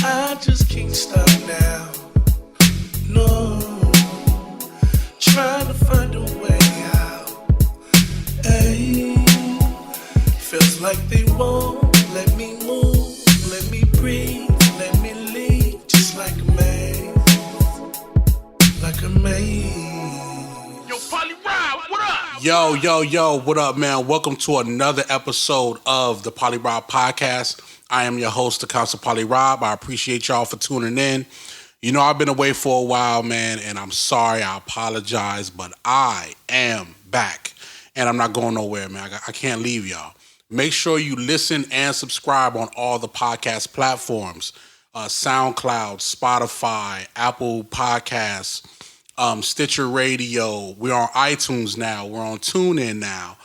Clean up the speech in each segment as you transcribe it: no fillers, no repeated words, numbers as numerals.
I just can't stop now. No, trying to find a way out. Ay, feels like they won't let me move, let me breathe, let me leave, just like a maze, like a maze. Yo, PolyRob, what up? Yo, what up, man? Welcome to another episode of the PolyRob podcast. I am your host, the Council PolyRob. I appreciate y'all for tuning in. You know, I've been away for a while, man, and I'm sorry. I apologize, but I am back, and I'm not going nowhere, man. I can't leave y'all. Make sure you listen and subscribe on all the podcast platforms, SoundCloud, Spotify, Apple Podcasts, Stitcher Radio. We're on iTunes now. We're on TuneIn now.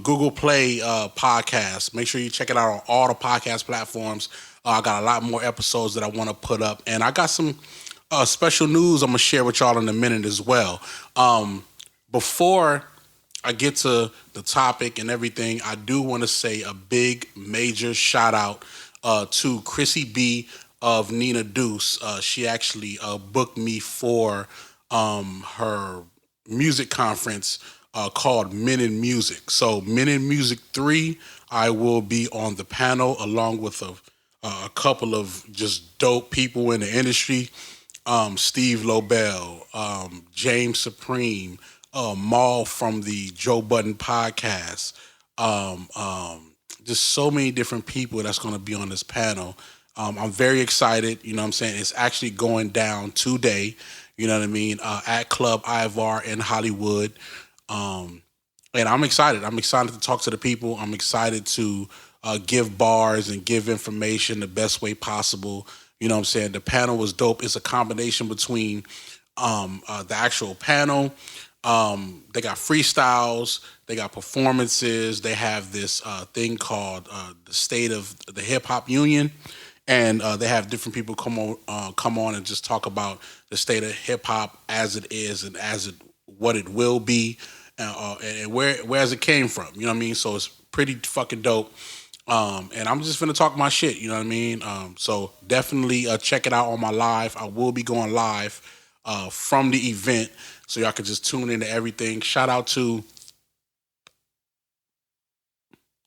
Google Play podcasts. Make sure you check it out on all the podcast platforms. I got a lot more episodes that I want to put up, and I got some special news I'm gonna share with y'all in a minute as well. Before I get to the topic and everything, I do want to say a big, major shout out to Chrissy B of Nina Deuce. She actually booked me for her music conference called Men in Music. So Men in Music 3, I will be on the panel along with a couple of just dope people in the industry. Steve Lobel, James Supreme, Maul from the Joe Budden podcast. Just so many different people that's going to be on this panel. I'm very excited. You know what I'm saying? It's actually going down today. You know what I mean? At Club Ivar in Hollywood. And I'm excited. I'm excited to talk to the people. I'm excited to give bars and give information the best way possible. You know what I'm saying? The panel was dope. It's a combination between the actual panel. They got freestyles. They got performances. They have this thing called the State of the Hip Hop Union. And they have different people come on and just talk about the state of hip hop as it is and what it will be, and where it came from. You know what I mean? So it's pretty fucking dope. And I'm just gonna talk my shit. You know what I mean? So definitely check it out on my live. I will be going live from the event, so y'all can just tune into everything. Shout out to.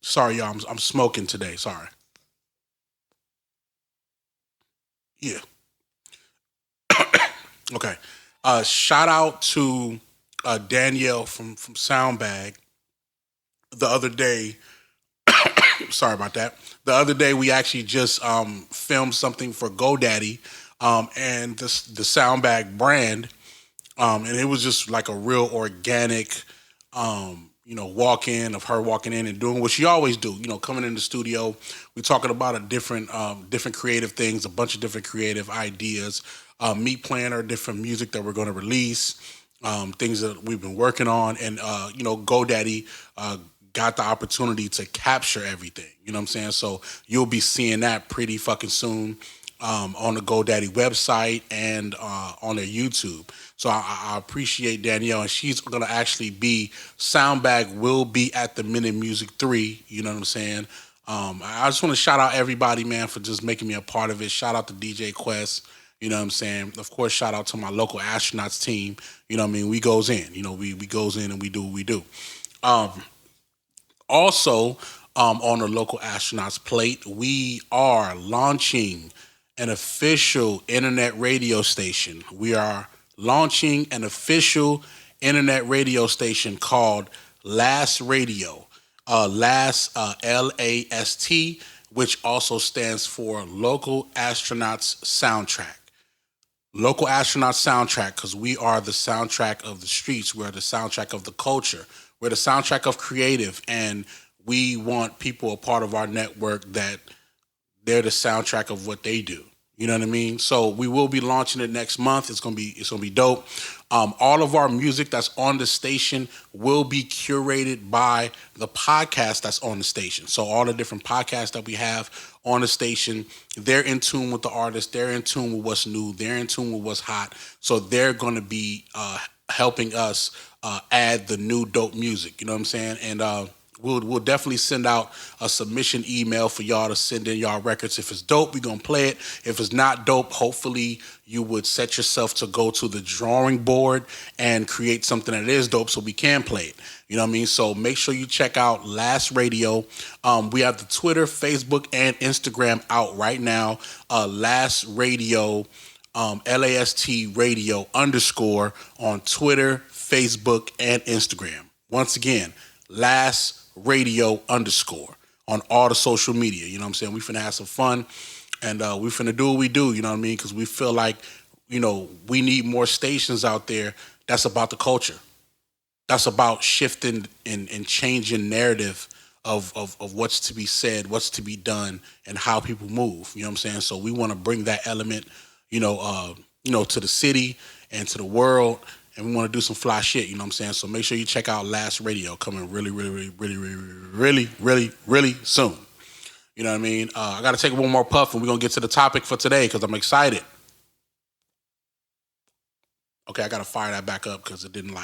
Sorry, y'all. I'm smoking today. Sorry. Yeah. Okay. Shout out to Danielle from Soundbag. The other day, sorry about that. The other day we actually just filmed something for GoDaddy and the Soundbag brand, and it was just like a real organic, walk in of her walking in and doing what she always do. You know, coming in the studio, we talking about a different creative things, a bunch of different creative ideas. Me playing her different music that we're going to release, things that we've been working on, and GoDaddy got the opportunity to capture everything. You know what I'm saying? So you'll be seeing that pretty fucking soon on the GoDaddy website and on their YouTube. So I appreciate Danielle, and she's gonna actually be. Soundbag will be at the Men in Music 3. You know what I'm saying? I just want to shout out everybody, man, for just making me a part of it. Shout out to DJ Quest. You know what I'm saying? Of course, shout out to my local astronauts team. You know what I mean? We goes in. You know, we goes in and we do what we do. Also, on the local astronauts plate, we are launching an official internet radio station. We are launching an official internet radio station called Last Radio. Last, LAST, which also stands for Local Astronauts Soundtrack. Local Astronaut Soundtrack, because we are the soundtrack of the streets. We're the soundtrack of the culture. We're the soundtrack of creative, and we want people a part of our network that they're the soundtrack of what they do. You know what I mean? So we will be launching it next month. It's gonna be dope. All of our music that's on the station will be curated by the podcast that's on the station. So all the different podcasts that we have on the station, they're in tune with the artist. They're in tune with what's new. They're in tune with what's hot. So they're going to be helping us add the new dope music. You know what I'm saying? And We'll definitely send out a submission email for y'all to send in y'all records. If it's dope, we're going to play it. If it's not dope, hopefully you would set yourself to go to the drawing board and create something that is dope so we can play it. You know what I mean? So make sure you check out Last Radio. We have the Twitter, Facebook, and Instagram out right now. Last Radio, LAST Radio _ on Twitter, Facebook, and Instagram. Once again, Last Radio _ on all the social media. You know what I'm saying? We finna have some fun, and we finna do what we do. You know what I mean? Because we feel like, you know, we need more stations out there that's about the culture. That's about shifting and changing narrative of what's to be said, what's to be done, and how people move. You know what I'm saying? So we want to bring that element, to the city and to the world. And we want to do some fly shit, you know what I'm saying? So make sure you check out Last Radio, coming really, really, really, really, really, really, really soon. You know what I mean? I got to take one more puff, and we're going to get to the topic for today because I'm excited. Okay, I got to fire that back up because it didn't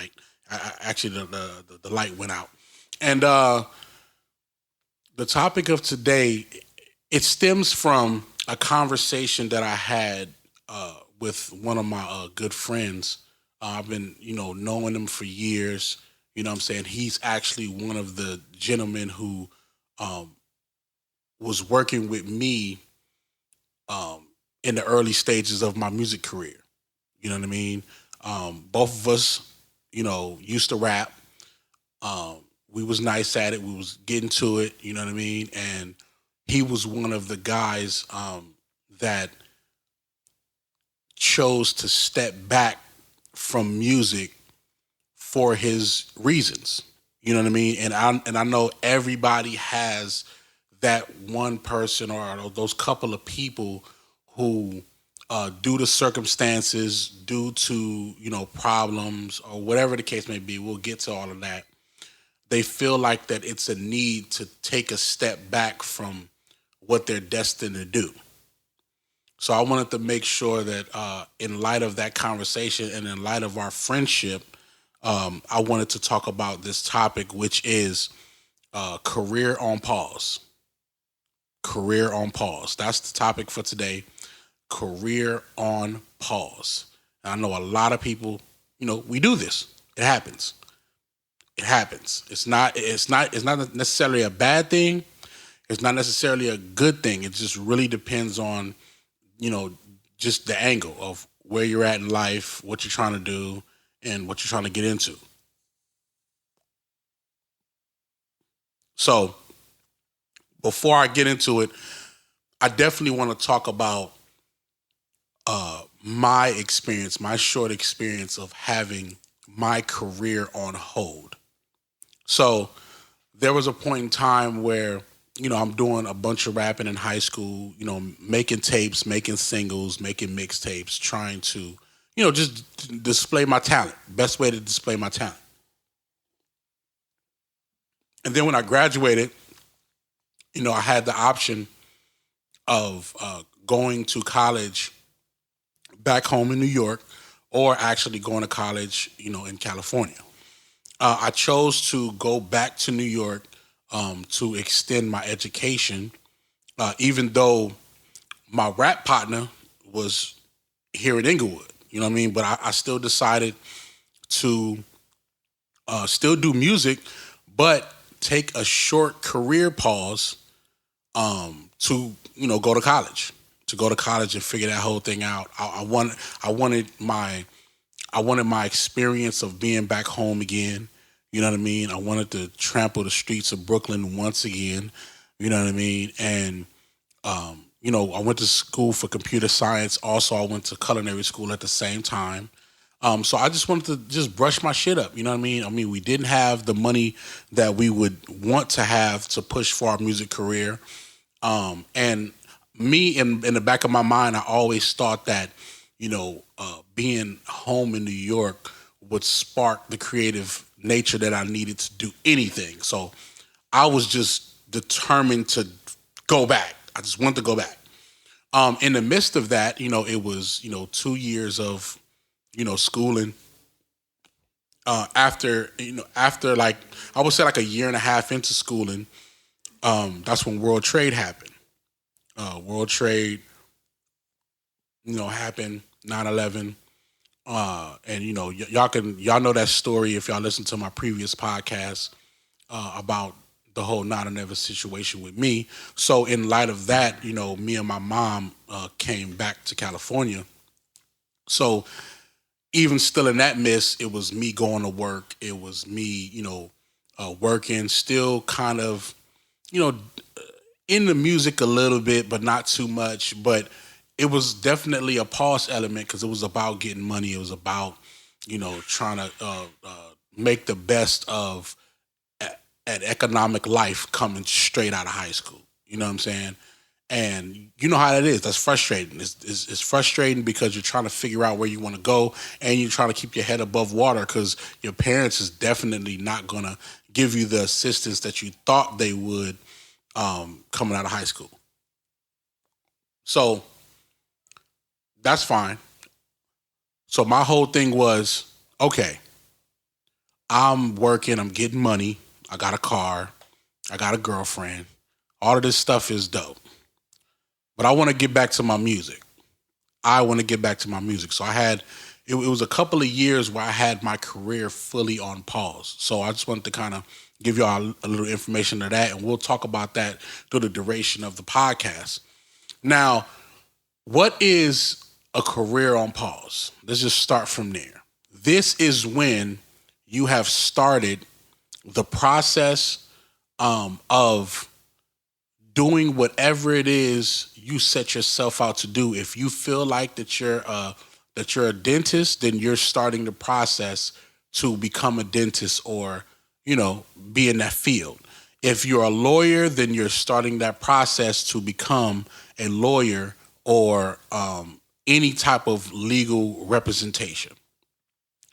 actually the light went out. And the topic of today, it stems from a conversation that I had with one of my good friends. I've been, knowing him for years. You know what I'm saying? He's actually one of the gentlemen who was working with me in the early stages of my music career. You know what I mean? Both of us, used to rap. We was nice at it. We was getting to it. You know what I mean? And he was one of the guys that chose to step back from music for his reasons. You know what I mean? And I know everybody has that one person or those couple of people who, due to circumstances, due to, problems or whatever the case may be, we'll get to all of that. They feel like that it's a need to take a step back from what they're destined to do. So I wanted to make sure that in light of that conversation and in light of our friendship, I wanted to talk about this topic, which is career on pause. Career on pause. That's the topic for today. Career on pause. And I know a lot of people, we do this. It happens. It happens. It's not necessarily a bad thing. It's not necessarily a good thing. It just really depends on, just the angle of where you're at in life, what you're trying to do, and what you're trying to get into. So before I get into it, I definitely want to talk about my experience, my short experience of having my career on hold. So there was a point in time where, I'm doing a bunch of rapping in high school, making tapes, making singles, making mixtapes, trying to, just display my talent. Best way to display my talent. And then when I graduated, I had the option of going to college back home in New York or actually going to college, in California. I chose to go back to New York to extend my education, even though my rap partner was here in Inglewood, you know what I mean? But I still decided to still do music, but take a short career pause to, go to college. To go to college and figure that whole thing out. I wanted my experience of being back home again. You know what I mean? I wanted to trample the streets of Brooklyn once again. You know what I mean? And, I went to school for computer science. Also, I went to culinary school at the same time. So I just wanted to just brush my shit up. You know what I mean? I mean, we didn't have the money that we would want to have to push for our music career. And me, in the back of my mind, I always thought that, being home in New York would spark the creative nature that I needed to do anything. So I was just determined to go back. I just wanted to go back. In the midst of that, it was, 2 years of, schooling. after like I would say like a year and a half into schooling, that's when World Trade happened. World Trade, happened 9/11. And y'all know that story if y'all listen to my previous podcast about the whole 9/11 situation with me. So in light of that, me and my mom came back to California. So even still in that midst, it was me going to work. It was me, working, still kind of, you know, in the music a little bit, but not too much. But it was definitely a pause element because it was about getting money. It was about, trying to make the best of an economic life coming straight out of high school. You know what I'm saying? And you know how that is. That's frustrating. It's frustrating because you're trying to figure out where you want to go and you're trying to keep your head above water because your parents is definitely not going to give you the assistance that you thought they would coming out of high school. So that's fine. So my whole thing was, okay, I'm working, I'm getting money, I got a car, I got a girlfriend. All of this stuff is dope. But I want to get back to my music. So it was a couple of years where I had my career fully on pause. So I just wanted to kind of give y'all a little information of that, and we'll talk about that through the duration of the podcast. Now, what is a career on pause? Let's just start from there. This is when you have started the process of doing whatever it is you set yourself out to do. If you feel like that you're a dentist, then you're starting the process to become a dentist or, be in that field. If you're a lawyer, then you're starting that process to become a lawyer or any type of legal representation.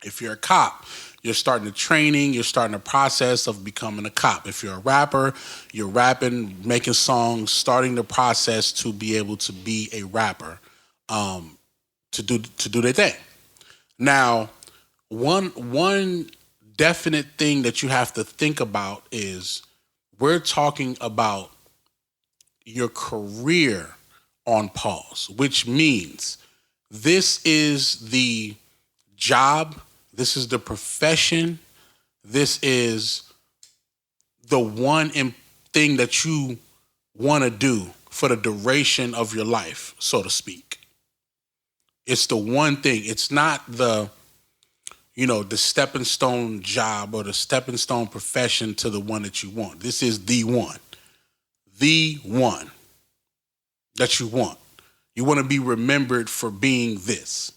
If you're a cop, you're starting the training, you're starting the process of becoming a cop. If you're a rapper, you're rapping, making songs, starting the process to be able to be a rapper, to do their thing. Now, one definite thing that you have to think about is we're talking about your career on pause, which means this is the job, this is the profession, this is the one thing that you want to do for the duration of your life, so to speak. It's the one thing. It's not the stepping stone job or the stepping stone profession to the one that you want. This is the one that you want. You want to be remembered for being this.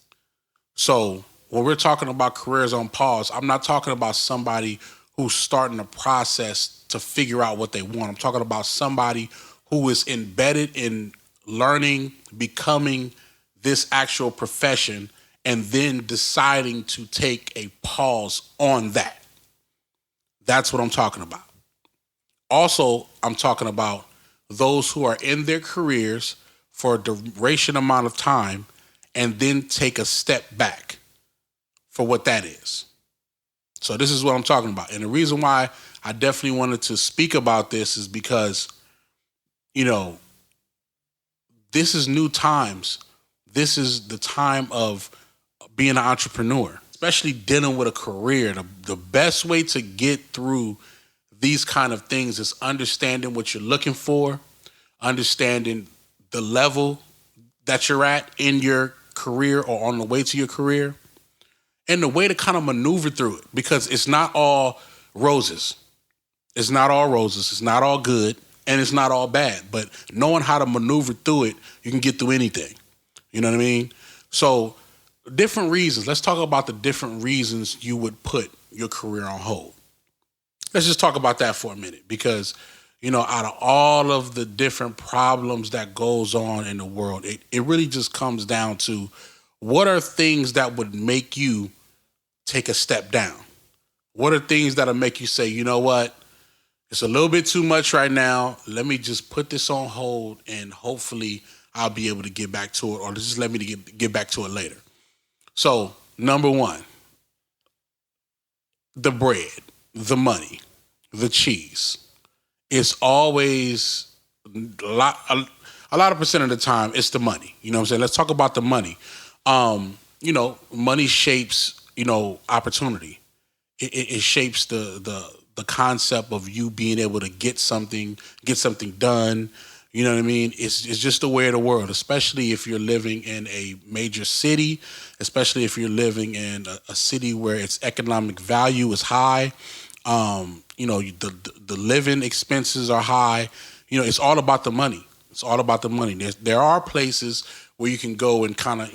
So when we're talking about careers on pause, I'm not talking about somebody who's starting a process to figure out what they want. I'm talking about somebody who is embedded in learning, becoming this actual profession, and then deciding to take a pause on that. That's what I'm talking about. Also, I'm talking about those who are in their careers for a duration amount of time and then take a step back for what that is. So this is what I'm talking about. And the reason why I definitely wanted to speak about this is because, this is new times. This is the time of being an entrepreneur, especially dealing with a career. The best way to get through these kind of things is understanding what you're looking for, understanding the level that you're at in your career or on the way to your career, and the way to kind of maneuver through it, because it's not all roses. It's not all roses. It's not all good, and it's not all bad. But knowing how to maneuver through it, you can get through anything. You know what I mean? So different reasons. Let's talk about the different reasons you would put your career on hold. Let's just talk about that for a minute, because, out of all of the different problems that goes on in the world, it really just comes down to what are things that would make you take a step down? What are things that'll make you say, you know what? It's a little bit too much right now. Let me just put this on hold and hopefully I'll be able to get back to it, or just let me get back to it later. So, number one, the bread, the money, the cheese. It's always a lot of percent of the time it's the money. You know what I'm saying? Let's talk about the money. Money shapes, opportunity. It shapes the concept of you being able to get something done. You know what I mean? It's just the way of the world, especially if you're living in a major city, especially if you're living in a city where its economic value is high. The living expenses are high. It's all about the money. It's all about the money. There are places where you can go and kind of,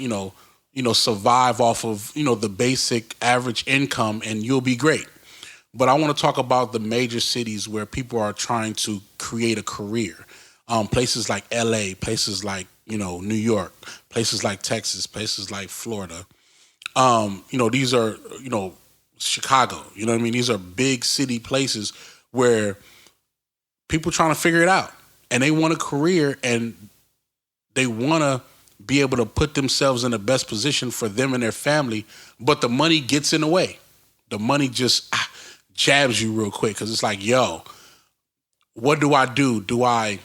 survive off of, the basic average income and you'll be great. But I want to talk about the major cities where people are trying to create a career. Places like LA, places like, New York, places like Texas, places like Florida. These are, Chicago, you know what I mean? These are big city places where people trying to figure it out and they want a career and they want to be able to put themselves in the best position for them and their family, but the money gets in the way. The money just jabs you real quick because it's like, yo, what do I do? Do I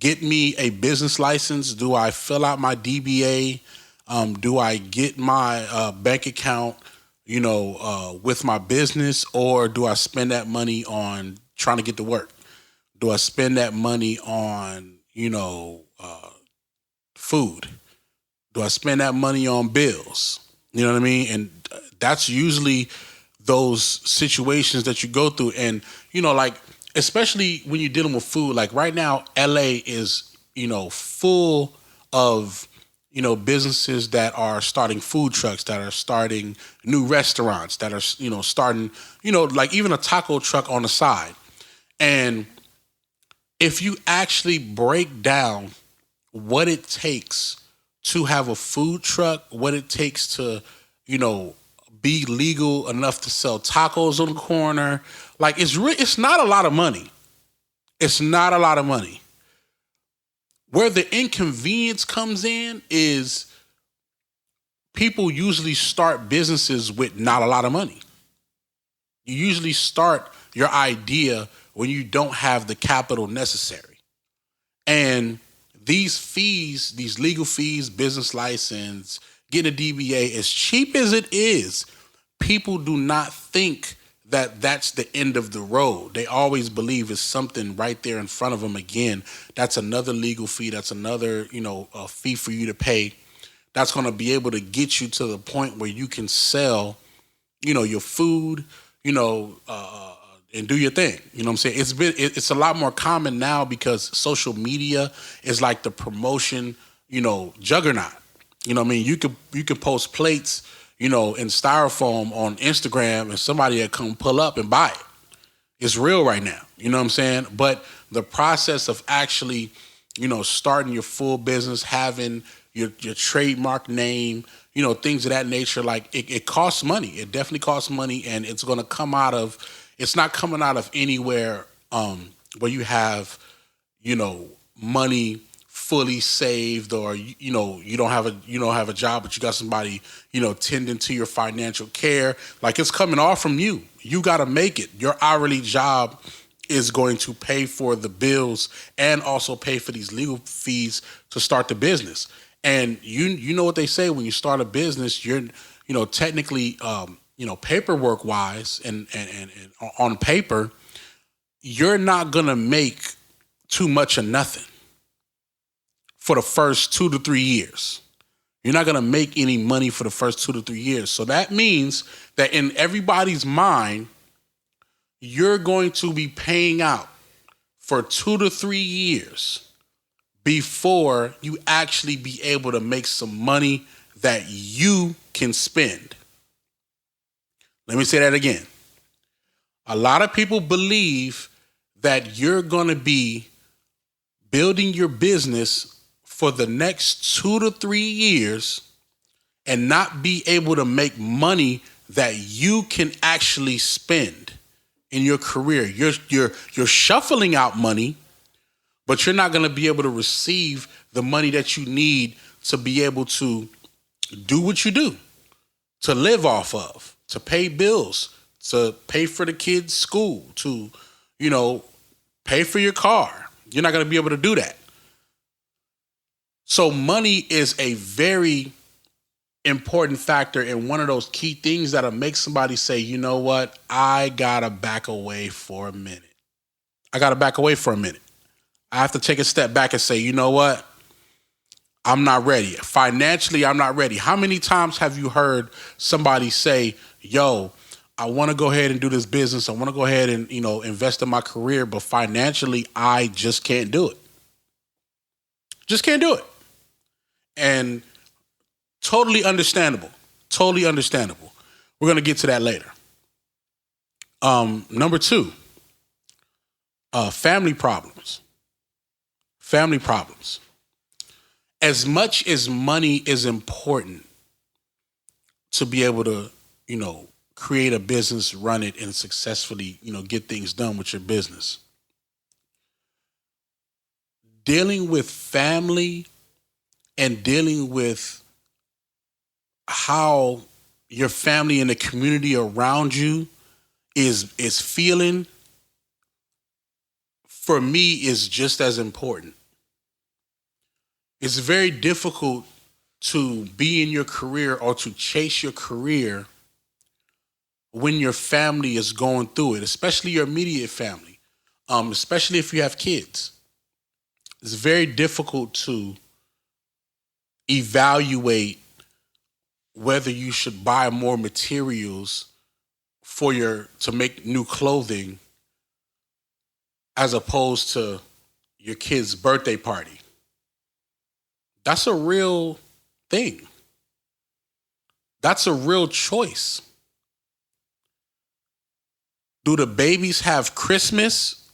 get me a business license? Do I fill out my DBA? Do I get my bank account, with my business, or do I spend that money on trying to get to work? Do I spend that money on, food? Do I spend that money on bills? You know what I mean? And that's usually those situations that you go through. And, especially when you're dealing with food, like right now, LA is, full of, businesses that are starting food trucks, that are starting new restaurants, that are, starting, like even a taco truck on the side. And if you actually break down what it takes to have a food truck, what it takes to, be legal enough to sell tacos on the corner, like it's not a lot of money. It's not a lot of money. Where the inconvenience comes in is people usually start businesses with not a lot of money. You usually start your idea when you don't have the capital necessary. And these fees, these legal fees, business license, getting a DBA, as cheap as it is, people do not think that that's the end of the road. They always believe it's something right there in front of them. Again, that's another legal fee. That's another, a fee for you to pay. That's going to be able to get you to the point where you can sell, your food, and do your thing. You know what I'm saying? It's a lot more common now because social media is like the promotion, juggernaut. You know what I mean? You could post plates, in styrofoam on Instagram and somebody will come pull up and buy it. It's real right now. You know what I'm saying? But the process of actually, starting your full business, having your trademark name, things of that nature, like it costs money. It definitely costs money, and it's going to come out of, it's not coming out of anywhere where you have, money fully saved, or you don't have a job, but you got somebody tending to your financial care. Like, it's coming all from you. You got to make it. Your hourly job is going to pay for the bills and also pay for these legal fees to start the business. And you know what they say, when you start a business, you're technically paperwork wise and on paper, you're not gonna make too much of nothing for the first 2 to 3 years. You're not going to make any money for the first 2 to 3 years. So that means that in everybody's mind, you're going to be paying out for 2 to 3 years before you actually be able to make some money that you can spend. Let me say that again. A lot of people believe that you're going to be building your business for the next 2 to 3 years and not be able to make money that you can actually spend in your career. You're shuffling out money, but you're not going to be able to receive the money that you need to be able to do what you do. to live off of, to pay bills, to pay for the kids' school, to, pay for your car. You're not going to be able to do that. So money is a very important factor and one of those key things that'll make somebody say, you know what, I gotta back away for a minute. I have to take a step back and say, you know what, I'm not ready. Financially, I'm not ready. How many times have you heard somebody say, yo, I want to go ahead and do this business. I want to go ahead and, invest in my career, but financially, I just can't do it. Just can't do it. And totally understandable. Totally understandable. We're going to get to that later. Number 2, family problems. Family problems. As much as money is important to be able to, create a business, run it, and successfully, get things done with your business, dealing with family and dealing with how your family and the community around you is feeling, for me, is just as important. It's very difficult to be in your career or to chase your career when your family is going through it, especially your immediate family, especially if you have kids. It's very difficult to evaluate whether you should buy more materials to make new clothing as opposed to your kid's birthday party. That's a real thing. That's a real choice. Do the babies have Christmas,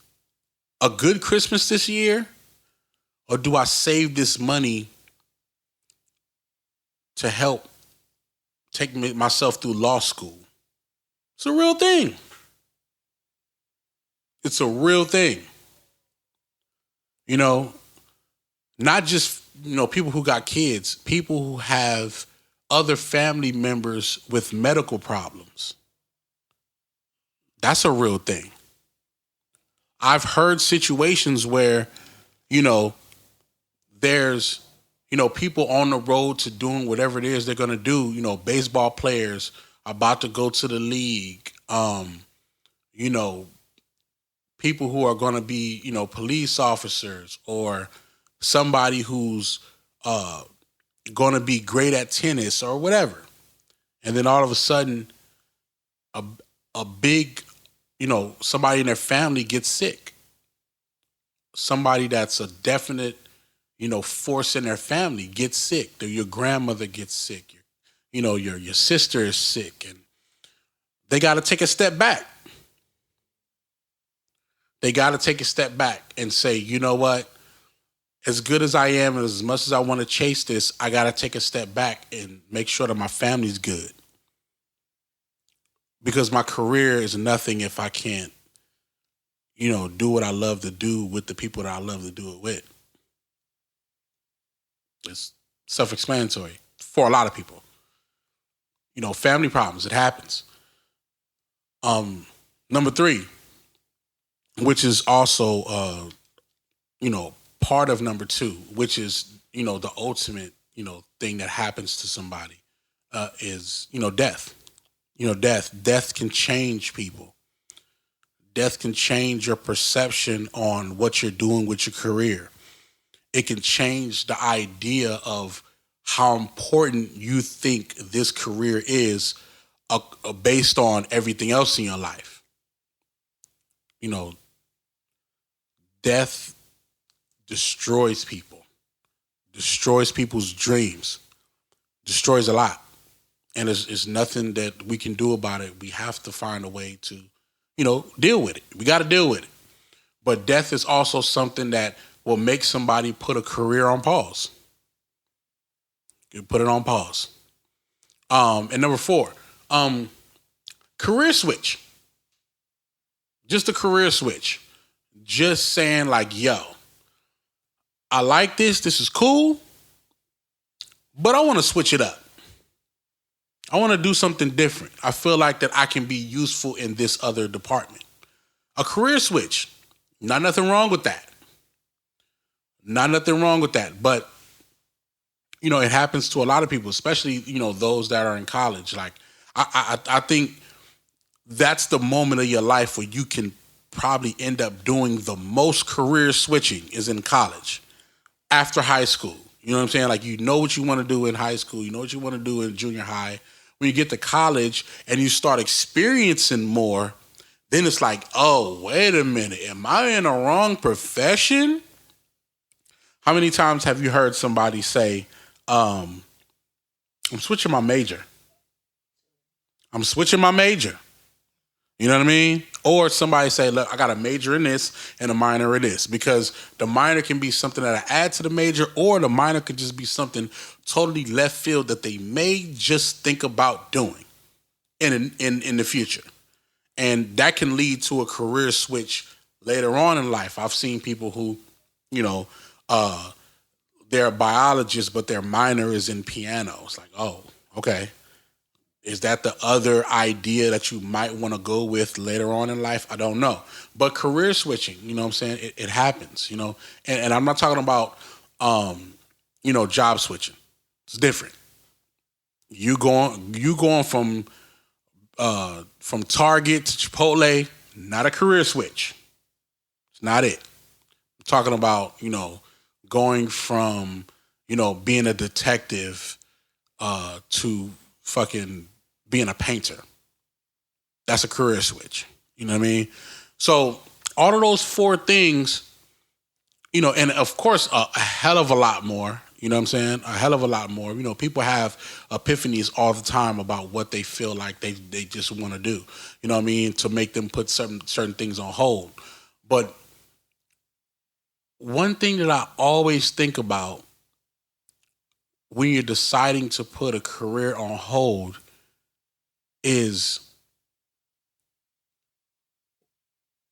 a good Christmas this year? Or do I save this money to help take myself through law school? It's a real thing. It's a real thing. Not just, people who got kids, people who have other family members with medical problems. That's a real thing. I've heard situations where, there's, people on the road to doing whatever it is they're going to do, baseball players about to go to the league, people who are going to be, police officers or somebody who's going to be great at tennis or whatever. And then all of a sudden, a big, somebody in their family gets sick. Somebody that's a definite, force in their family gets sick. Your grandmother gets sick. Your sister is sick, and they got to take a step back. They got to take a step back and say, you know what? As good as I am and as much as I want to chase this, I got to take a step back and make sure that my family's good. Because my career is nothing if I can't, do what I love to do with the people that I love to do it with. It's self-explanatory for a lot of people. Family problems, it happens. Number 3, which is also, part of number 2, which is, the ultimate, thing that happens to somebody, is, death. Death can change people. Death can change your perception on what you're doing with your career. It can change the idea of how important you think this career is based on everything else in your life. Death destroys people, destroys people's dreams, destroys a lot. And it's nothing that we can do about it. We have to find a way to, deal with it. We got to deal with it. But death is also something that will make somebody put a career on pause. You put it on pause. And number 4, career switch. Just a career switch. Just saying like, yo, I like this. This is cool. But I want to switch it up. I want to do something different. I feel like that I can be useful in this other department. A career switch, not nothing wrong with that. Not nothing wrong with that. But, it happens to a lot of people, especially, those that are in college. Like, I think that's the moment of your life where you can probably end up doing the most career switching is in college after high school. You know what I'm saying? Like, you know what you want to do in high school. You know what you want to do in junior high. When you get to college and you start experiencing more, then it's like, oh, wait a minute. Am I in the wrong profession? How many times have you heard somebody say, I'm switching my major? I'm switching my major. You know what I mean? Or somebody say, look, I got a major in this and a minor in this. Because the minor can be something that I add to the major, or the minor could just be something totally left field that they may just think about doing in the future. And that can lead to a career switch later on in life. I've seen people who, they're biologists, but their minor is in piano. It's like, oh, okay. Is that the other idea that you might want to go with later on in life? I don't know. But career switching, you know what I'm saying? It happens, And I'm not talking about, job switching. It's different. You going from Target to Chipotle, not a career switch. It's not it. I'm talking about, going from, being a detective to fucking being a painter. That's a career switch. You know what I mean? So all of those four things, and of course a hell of a lot more, you know what I'm saying? A hell of a lot more. People have epiphanies all the time about what they feel like they just want to do. You know what I mean? To make them put certain things on hold. But one thing that I always think about when you're deciding to put a career on hold is,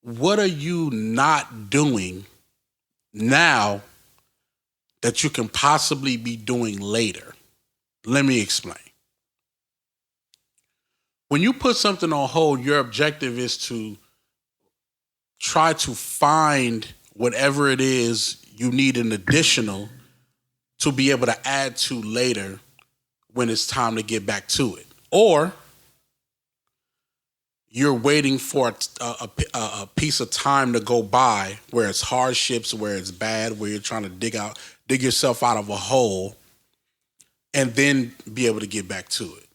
what are you not doing now that you can possibly be doing later? Let me explain. When you put something on hold, your objective is to try to find whatever it is you need an additional to be able to add to later when it's time to get back to it. Or you're waiting for a piece of time to go by where it's hardships, where it's bad, where you're trying to dig yourself out of a hole, and then be able to get back to it.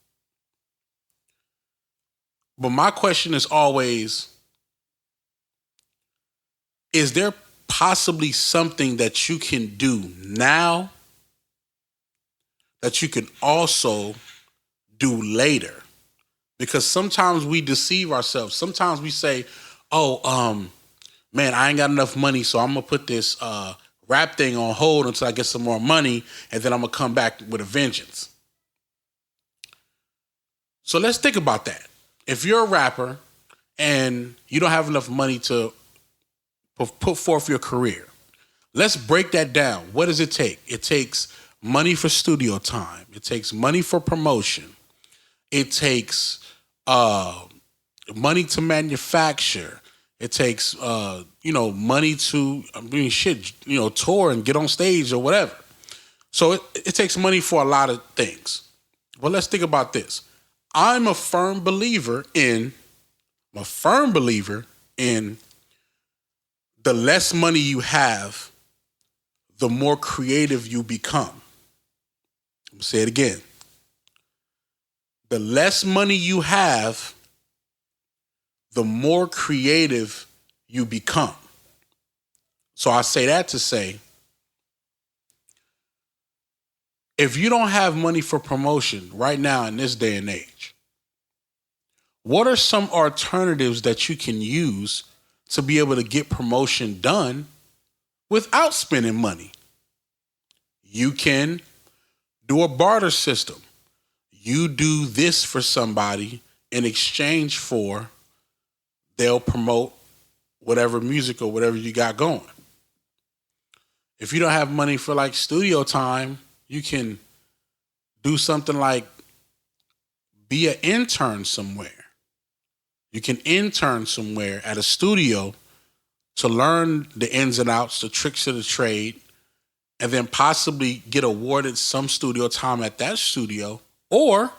But my question is always, is there possibly something that you can do now that you can also do later? Because sometimes we deceive ourselves. Sometimes we say, oh, man, I ain't got enough money, so I'm going to put this rap thing on hold until I get some more money, and then I'm going to come back with a vengeance. So let's think about that. If you're a rapper and you don't have enough money to put forth your career, let's break that down. What does it take? It takes money for studio time. It takes money for promotion. It takes money to manufacture. It takes, money to, tour and get on stage or whatever. So it takes money for a lot of things. Well, let's think about this. I'm a firm believer in the less money you have, the more creative you become. I'm going to say it again. The less money you have, the more creative you become. So I say that to say, if you don't have money for promotion right now in this day and age, what are some alternatives that you can use to be able to get promotion done without spending money? You can do a barter system. You do this for somebody in exchange for they'll promote whatever music or whatever you got going. If you don't have money for like studio time, you can do something like be an intern somewhere. You can intern somewhere at a studio to learn the ins and outs, the tricks of the trade, and then possibly get awarded some studio time at that studio. Or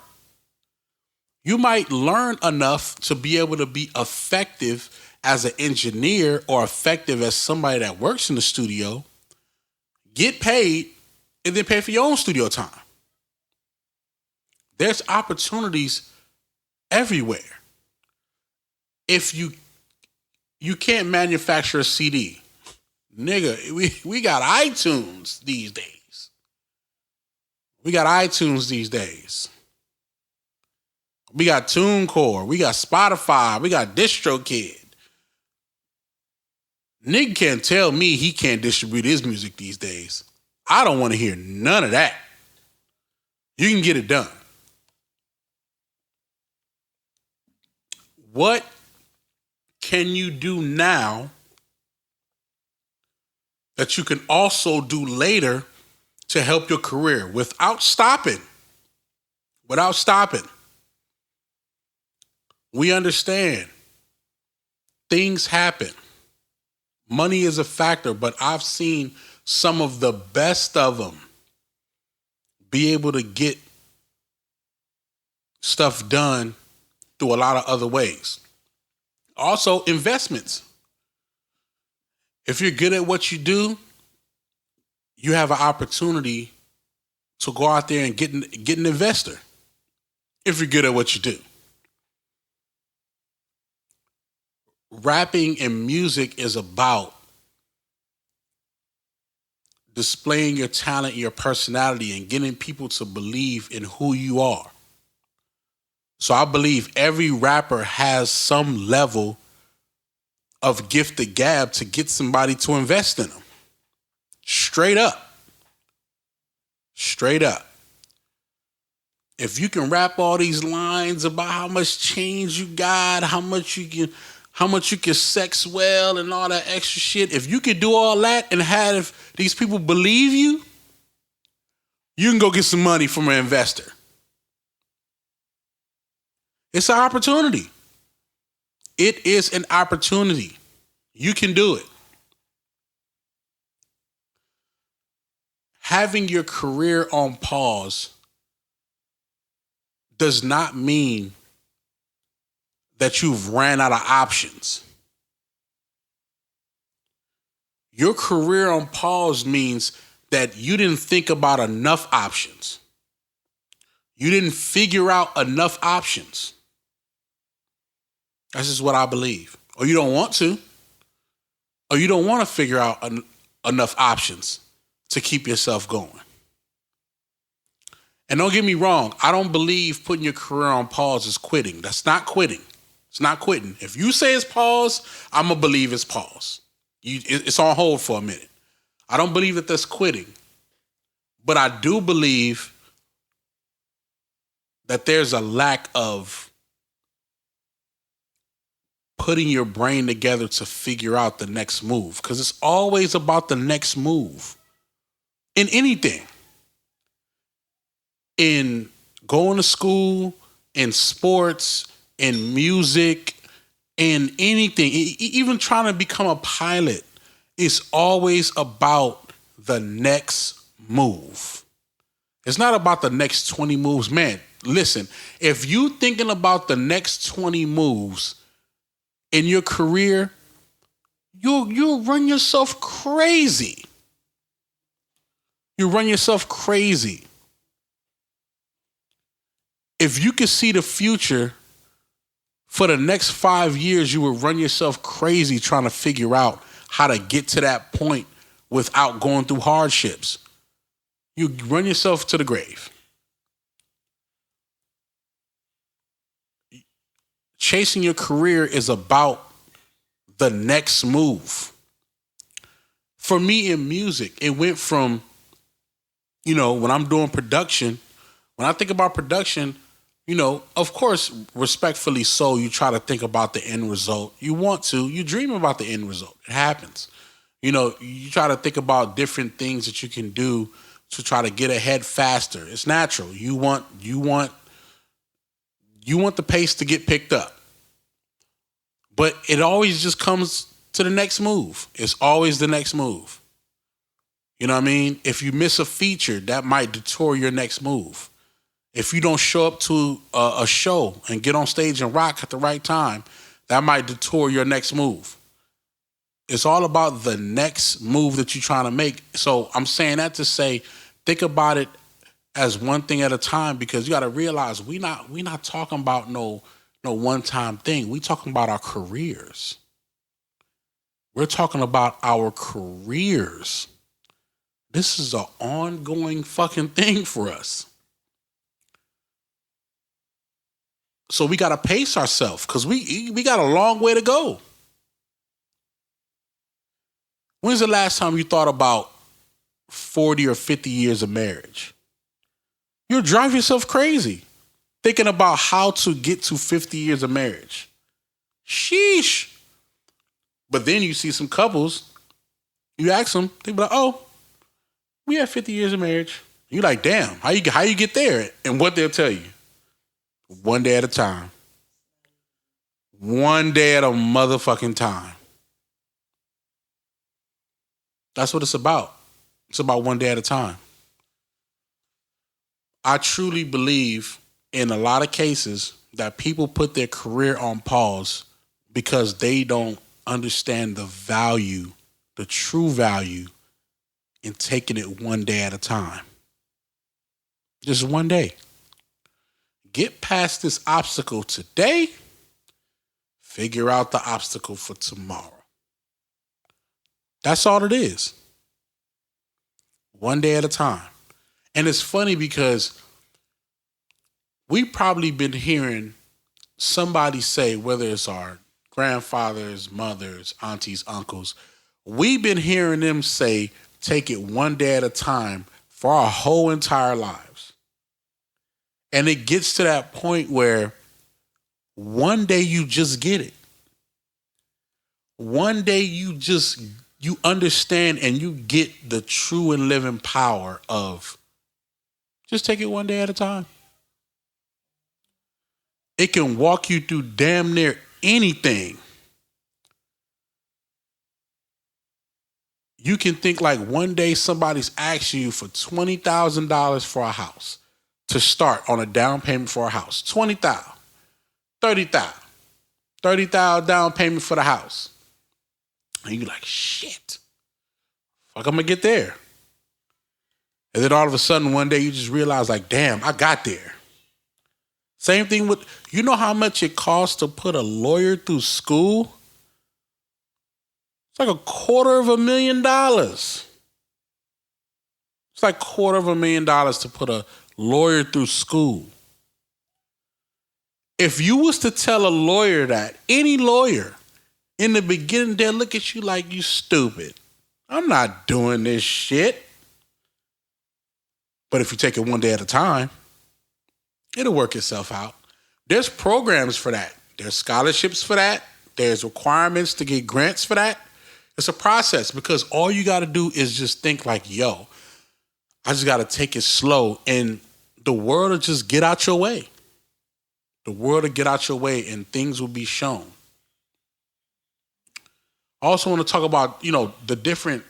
you might learn enough to be able to be effective as an engineer or effective as somebody that works in the studio, get paid, and then pay for your own studio time. There's opportunities everywhere. If you can't manufacture a CD, nigga, we got iTunes these days. We got TuneCore. We got Spotify. We got DistroKid. Nigga can't tell me he can't distribute his music these days. I don't want to hear none of that. You can get it done. What can you do now that you can also do later to help your career without stopping? We understand things happen. Money is a factor, but I've seen some of the best of them be able to get stuff done through a lot of other ways. Also, investments. If you're good at what you do, you have an opportunity to go out there and get an investor. If you're good at what you do. Rapping and music is about displaying your talent, your personality, and getting people to believe in who you are. So I believe every rapper has some level of gift the gab to get somebody to invest in them. Straight up. If you can rap all these lines about how much change you got, how much you can sex well and all that extra shit, if you can do all that and have these people believe you, you can go get some money from an investor. It's an opportunity. It is an opportunity. You can do it. Having your career on pause does not mean that you've ran out of options. Your career on pause means that you didn't think about enough options. You didn't figure out enough options. That's just what I believe. Or you don't want to. Or you don't want to figure out enough options to keep yourself going. And don't get me wrong, I don't believe putting your career on pause is quitting. That's not quitting. It's not quitting. If you say it's pause, I'm going to believe it's pause. It's on hold for a minute. I don't believe that that's quitting. But I do believe that there's a lack of putting your brain together to figure out the next move. Because it's always about the next move. In anything. In going to school, in sports, in music, in anything, even trying to become a pilot, it's always about the next move. It's not about the next 20 moves. Man, listen, if you thinking about the next 20 moves in your career, you'll run yourself crazy. You run yourself crazy. If you could see the future for the next 5 years, you would run yourself crazy trying to figure out how to get to that point without going through hardships. You run yourself to the grave. Chasing your career is about the next move. For me in music, it went from, when I'm doing production, when I think about production, of course, respectfully so, you try to think about the end result. You want to, you dream about the end result. It happens. You try to think about different things that you can do to try to get ahead faster. It's natural. You want You want the pace to get picked up. But it always just comes to the next move. It's always the next move. You know what I mean? If you miss a feature, that might detour your next move. If you don't show up to a show and get on stage and rock at the right time, that might detour your next move. It's all about the next move that you're trying to make. So I'm saying that to say, think about it as one thing at a time, because you got to realize we not talking about no one-time thing. We talking about our careers. We're talking about our careers. This is an ongoing fucking thing for us. So we got to pace ourselves, because we got a long way to go. When's the last time you thought about 40 or 50 years of marriage? You'll drive yourself crazy thinking about how to get to 50 years of marriage. Sheesh. But then you see some couples, you ask them, they be like, oh, we have 50 years of marriage. You're like, damn, how you get there? And what they'll tell you, one day at a time. One day at a motherfucking time. That's what it's about. It's about one day at a time. I truly believe in a lot of cases that people put their career on pause because they don't understand the value, the true value in taking it one day at a time. Just one day. Get past this obstacle today. Figure out the obstacle for tomorrow. That's all it is. One day at a time. And it's funny because we've probably been hearing somebody say, whether it's our grandfathers, mothers, aunties, uncles, we've been hearing them say, take it one day at a time for our whole entire lives. And it gets to that point where one day you just get it. One day you understand and you get the true and living power of just take it one day at a time. It can walk you through damn near anything. You can think like one day somebody's asking you for $20,000 for a house to start on a down payment for a house. $20,000, $30,000, $30,000 down payment for the house. And you're like, shit, fuck, I'm gonna get there. And then all of a sudden one day you just realize like, damn, I got there. Same thing with, you know how much it costs to put a lawyer through school? It's like $250,000. It's like $250,000 to put a lawyer through school. If you was to tell a lawyer that, any lawyer, in the beginning, they'll look at you like you stupid. I'm not doing this shit. But if you take it one day at a time, it'll work itself out. There's programs for that. There's scholarships for that. There's requirements to get grants for that. It's a process, because all you got to do is just think like, yo, I just got to take it slow, and the world will just get out your way. The world will get out your way and things will be shown. I also want to talk about, the different,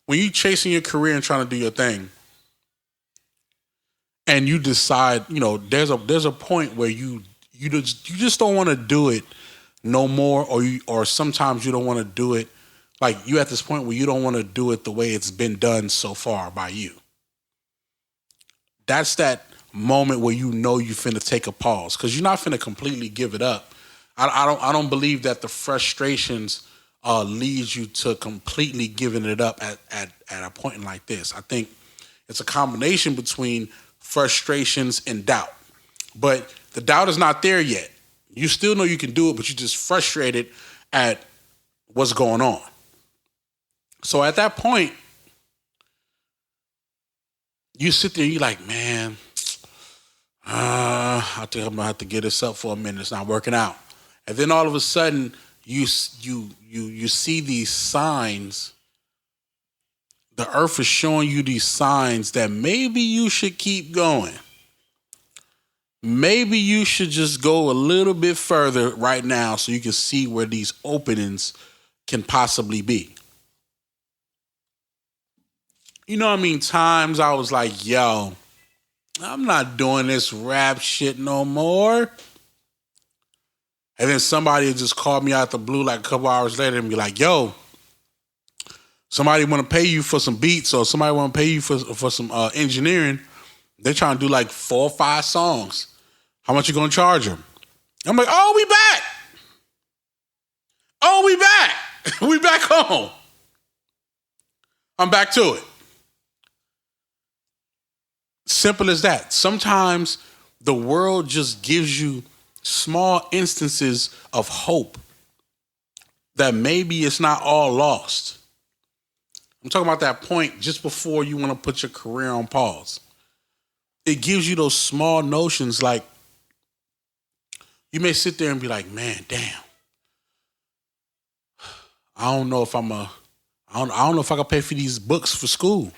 when you chasing your career and trying to do your thing, and you decide, there's a point where you just don't want to do it no more, or sometimes you don't want to do it. Like, you at this point where you don't want to do it the way it's been done so far by you. That's that moment where you finna take a pause, because you're not finna completely give it up. I don't believe that the frustrations leads you to completely giving it up at a point like this. I think it's a combination between frustrations and doubt. But the doubt is not there yet. You still know you can do it, but you're just frustrated at what's going on. So at that point, you sit there, you're like, man, I think I'm gonna have to get this up for a minute. It's not working out. And then all of a sudden, you see these signs. The earth is showing you these signs that maybe you should keep going. maybe you should just go a little bit further right now so you can see where these openings can possibly be. You know what I mean? Times I was like, yo, I'm not doing this rap shit no more. And then somebody would just call me out the blue like a couple hours later and be like, yo, somebody want to pay you for some beats or somebody want to pay you for some engineering. They're trying to do like 4 or 5 songs. How much you going to charge them? I'm like, oh, we back. Oh, we back. We back home. I'm back to it. Simple as that. Sometimes the world just gives you small instances of hope that maybe it's not all lost. I'm talking about that point just before you want to put your career on pause. It gives you those small notions like you may sit there and be like, man, damn. I don't know if I don't know if I can pay for these books for school.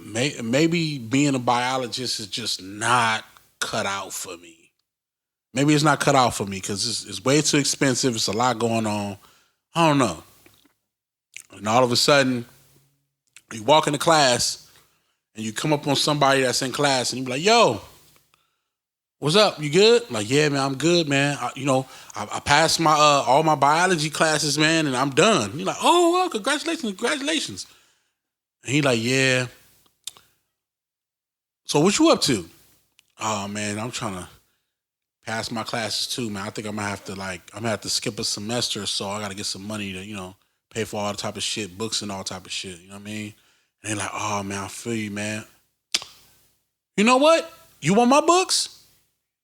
Maybe being a biologist is just not cut out for me. Maybe it's not cut out for me because it's way too expensive. It's a lot going on. I don't know. And all of a sudden, you walk into class and you come up on somebody that's in class and you be like, yo, what's up? You good? Like, yeah, man, I'm good, man. I passed my all my biology classes, man, and I'm done. You're like, oh, well, congratulations. And he like, yeah. So what you up to? Oh, man, I'm trying to pass my classes too, man. I think I'm gonna have to skip a semester or so. I gotta get some money to, pay for all type of shit, books and all type of shit. You know what I mean? And they're like, oh man, I feel you, man. You know what? You want my books?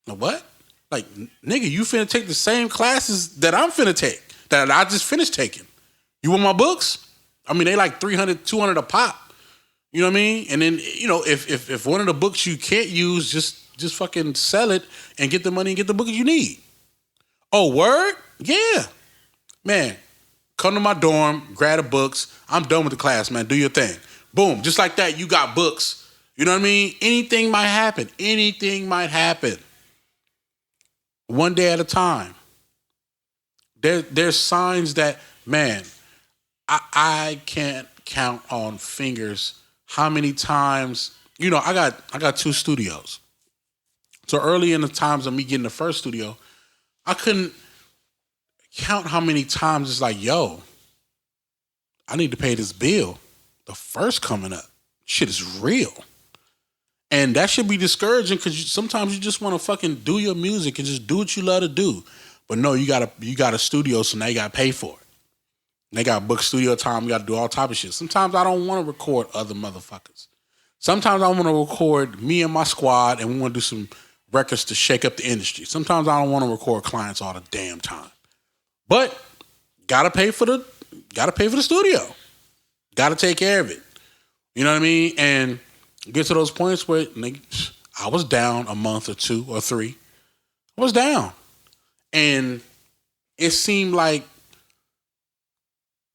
Like, what? Like, nigga, you finna take the same classes that I'm finna take, that I just finished taking. You want my books? I mean, they like $300, $200 a pop. You know what I mean? And then, if one of the books you can't use, just fucking sell it and get the money and get the book you need. Oh, word? Yeah. Man, come to my dorm, grab the books. I'm done with the class, man. Do your thing. Boom. Just like that, you got books. You know what I mean? Anything might happen. Anything might happen. One day at a time. There's signs that, man, I can't count on fingers how many times, I got 2 studios. So early in the times of me getting the first studio, I couldn't count how many times it's like, yo, I need to pay this bill. The first coming up. Shit is real. And that should be discouraging because sometimes you just want to fucking do your music and just do what you love to do. But no, you got a studio, so now you got to pay for it. And they got book studio time. You got to do all type of shit. Sometimes I don't want to record other motherfuckers. Sometimes I want to record me and my squad and we want to do some records to shake up the industry. Sometimes I don't want to record clients all the damn time. But gotta pay for the studio. Gotta take care of it. You know what I mean? And get to those points where I was down a month or 2 or 3. I was down. And it seemed like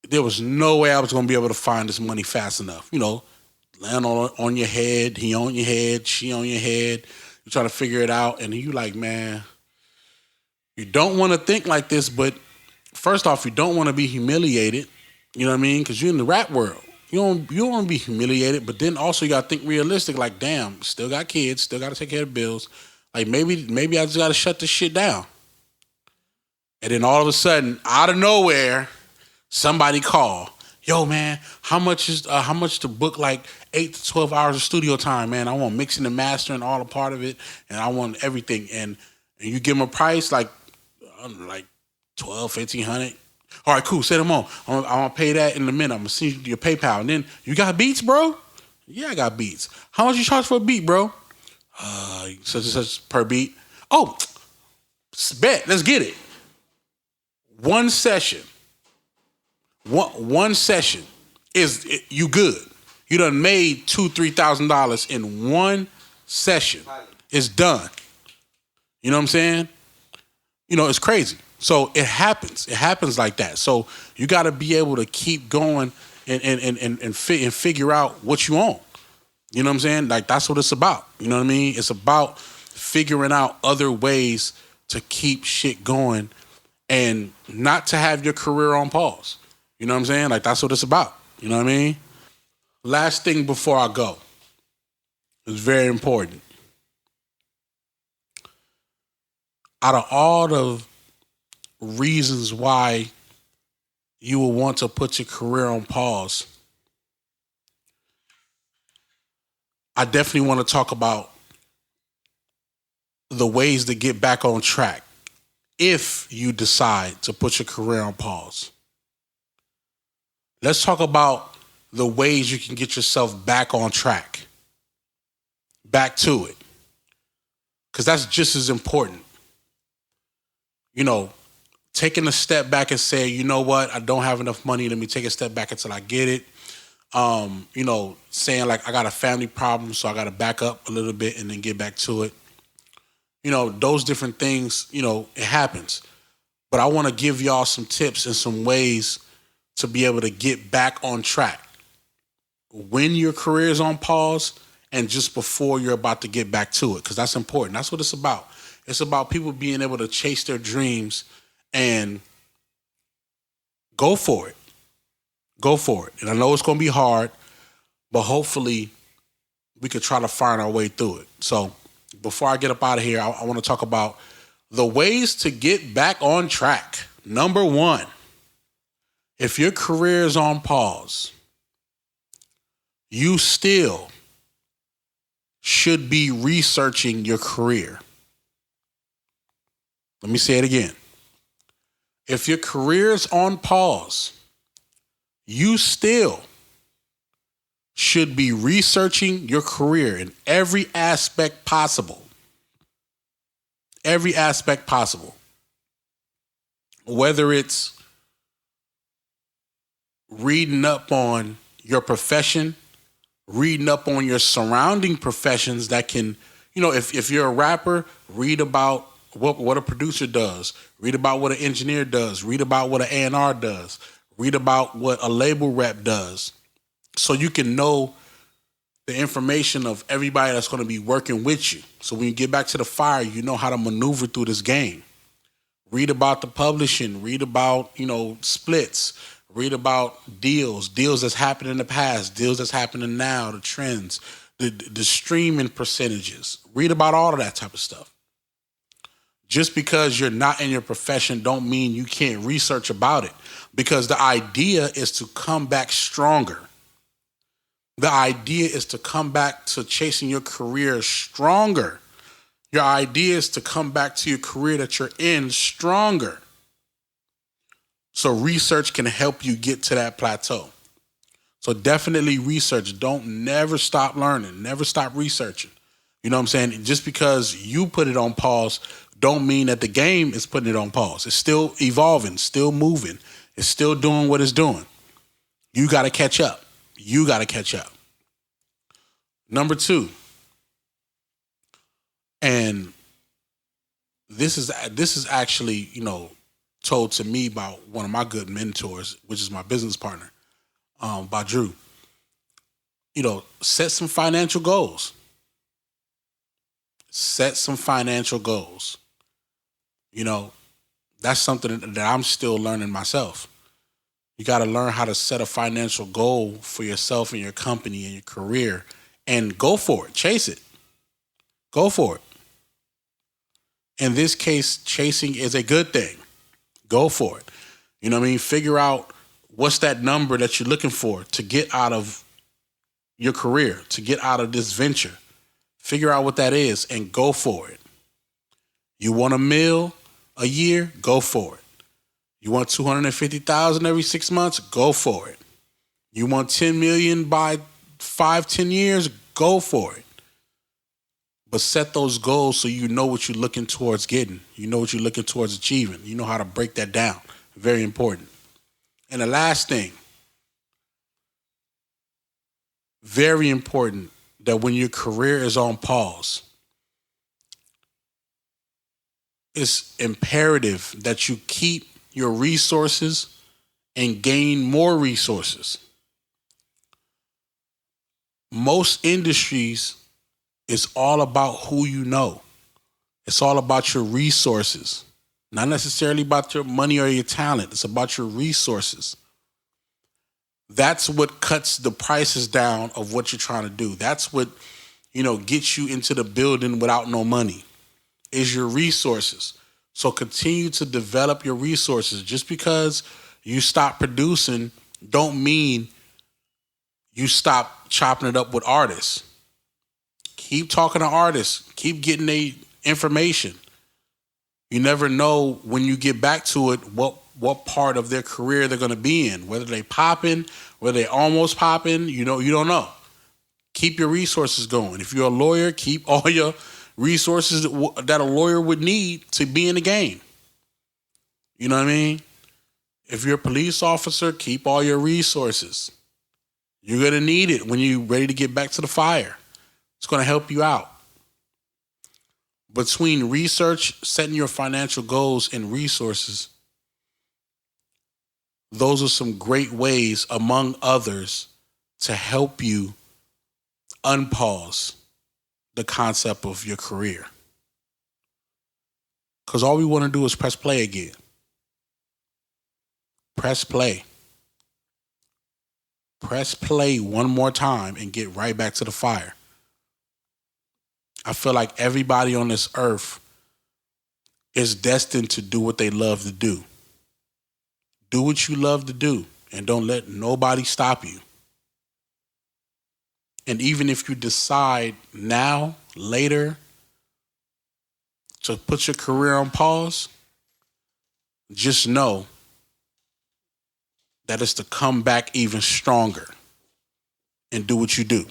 there was no way I was gonna be able to find this money fast enough. Land on your head, he on your head, she on your head. You try to figure it out, and you like, man, you don't want to think like this, but first off, you don't want to be humiliated. You know what I mean? Because you're in the rap world. You don't want to be humiliated, but then also you got to think realistic. Like, damn, still got kids, still got to take care of bills. Like, maybe I just got to shut this shit down. And then all of a sudden, out of nowhere, somebody call. Yo, man, how much to book like 8 to 12 hours of studio time, man? I want mixing and mastering, all a part of it, and I want everything. And you give them a price like $1,200, $1,500. All right, cool. Set them on. I'm gonna pay that in a minute. I'm gonna send you your PayPal. And then you got beats, bro? Yeah, I got beats. How much you charge for a beat, bro? Such and such per beat. Oh, bet. Let's get it. One session. One session is you good. You done made $2,000-$3,000 in one session. It's done. You know what I'm saying? It's crazy. So it happens. It happens like that. So you got to be able to keep going and figure out what you own. You know what I'm saying? Like, that's what it's about. You know what I mean? It's about figuring out other ways to keep shit going and not to have your career on pause. You know what I'm saying? Like, that's what it's about. You know what I mean? Last thing before I go is very important. Out of all the reasons why you will want to put your career on pause, I definitely want to talk about the ways to get back on track if you decide to put your career on pause. Let's talk about the ways you can get yourself back on track, back to it, because that's just as important. You know, taking a step back and saying, you know what, I don't have enough money. Let me take a step back until I get it. You know, saying like I got a family problem, so I got to back up a little bit and then get back to it. You know, those different things, you know, it happens. But I want to give y'all some tips and some ways to be able to get back on track when your career is on pause and just before you're about to get back to it, because that's important. That's what it's about. It's about people being able to chase their dreams and go for it. Go for it. And I know it's going to be hard, but hopefully we could try to find our way through it. So before I get up out of here, I want to talk about the ways to get back on track. Number one, if your career is on pause, you still should be researching your career. Let me say it again. If your career is on pause, you still should be researching your career in every aspect possible. Every aspect possible. Whether it's reading up on your profession, reading up on your surrounding professions that can, you know, if you're a rapper, read about what a producer does, read about what an engineer does, read about what an A&R does, read about what a label rep does, so you can know the information of everybody that's going to be working with you. So when you get back to the fire, you know how to maneuver through this game. Read about the publishing, read about, you know, splits, read about deals that's happened in the past, deals that's happening now, the trends, the streaming percentages. Read about all of that type of stuff. Just because you're not in your profession don't mean you can't research about it, because the idea is to come back stronger. The idea is to come back to chasing your career stronger. Your idea is to come back to your career that you're in stronger. So research can help you get to that plateau. So definitely research. Don't never stop learning. Never stop researching. You know what I'm saying? Just because you put it on pause don't mean that the game is putting it on pause. It's still evolving, still moving. It's still doing what it's doing. You got to catch up. You got to catch up. Number two, and this is actually, you know, told to me by one of my good mentors, which is my business partner, by Drew. You know, set some financial goals. Set some financial goals. You know, that's something that I'm still learning myself. You got to learn how to set a financial goal for yourself and your company and your career, and go for it. Chase it. Go for it. In this case, chasing is a good thing. Go for it. You know what I mean? Figure out what's that number that you're looking for to get out of your career, to get out of this venture. Figure out what that is and go for it. You want $1 million a year? Go for it. You want $250,000 every 6 months? Go for it. You want $10 million by 5-10 years? Go for it. But set those goals so you know what you're looking towards getting. You know what you're looking towards achieving. You know how to break that down. Very important. And the last thing, very important, that when your career is on pause, it's imperative that you keep your resources and gain more resources. Most industries, it's all about who you know. It's all about your resources, not necessarily about your money or your talent. It's about your resources. That's what cuts the prices down of what you're trying to do. That's what, gets you into the building without no money, is your resources. So continue to develop your resources. Just because you stop producing don't mean you stop chopping it up with artists. Keep talking to artists. Keep getting their information. You never know when you get back to it what part of their career they're going to be in, whether they popping, whether they almost popping. You don't know. Keep your resources going. If you're a lawyer, keep all your resources that a lawyer would need to be in the game. You know what I mean? If you're a police officer, keep all your resources. You're going to need it when you're ready to get back to the fire. It's going to help you out. Between research, setting your financial goals, and resources, those are some great ways, among others, to help you unpause the concept of your career. Because all we want to do is press play again. Press play. Press play one more time and get right back to the fire. I feel like everybody on this earth is destined to do what they love to do. Do what you love to do and don't let nobody stop you. And even if you decide now, later, to put your career on pause, just know that it's to come back even stronger and do what you do.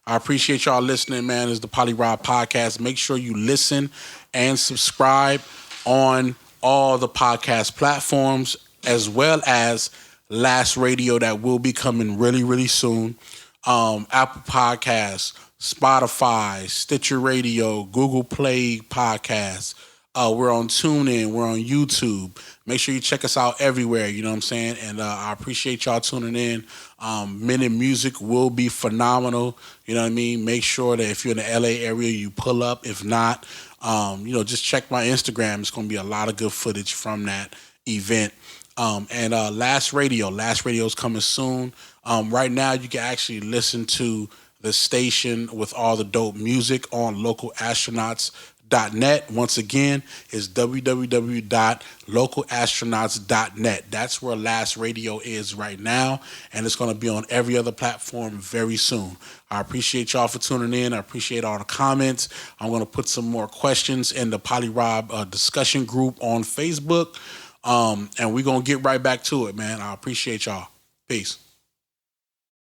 I appreciate y'all listening, man. It's the PolyRob Podcast. Make sure you listen and subscribe on all the podcast platforms, as well as Last Radio, that will be coming really, really soon. Apple Podcasts, Spotify, Stitcher Radio, Google Play Podcasts. We're on TuneIn. We're on YouTube. Make sure you check us out everywhere. You know what I'm saying? And I appreciate y'all tuning in. Men in Music will be phenomenal. You know what I mean? Make sure that if you're in the LA area, you pull up. If not, just check my Instagram. It's going to be a lot of good footage from that event. And Last Radio is coming soon. Right now, you can actually listen to the station with all the dope music on localastronauts.net. Once again, is www.localastronauts.net. That's where Last Radio is right now, and it's going to be on every other platform very soon. I appreciate y'all for tuning in. I appreciate all the comments. I'm going to put some more questions in the PolyRob discussion group on Facebook, and we're going to get right back to it, man. I appreciate y'all. Peace.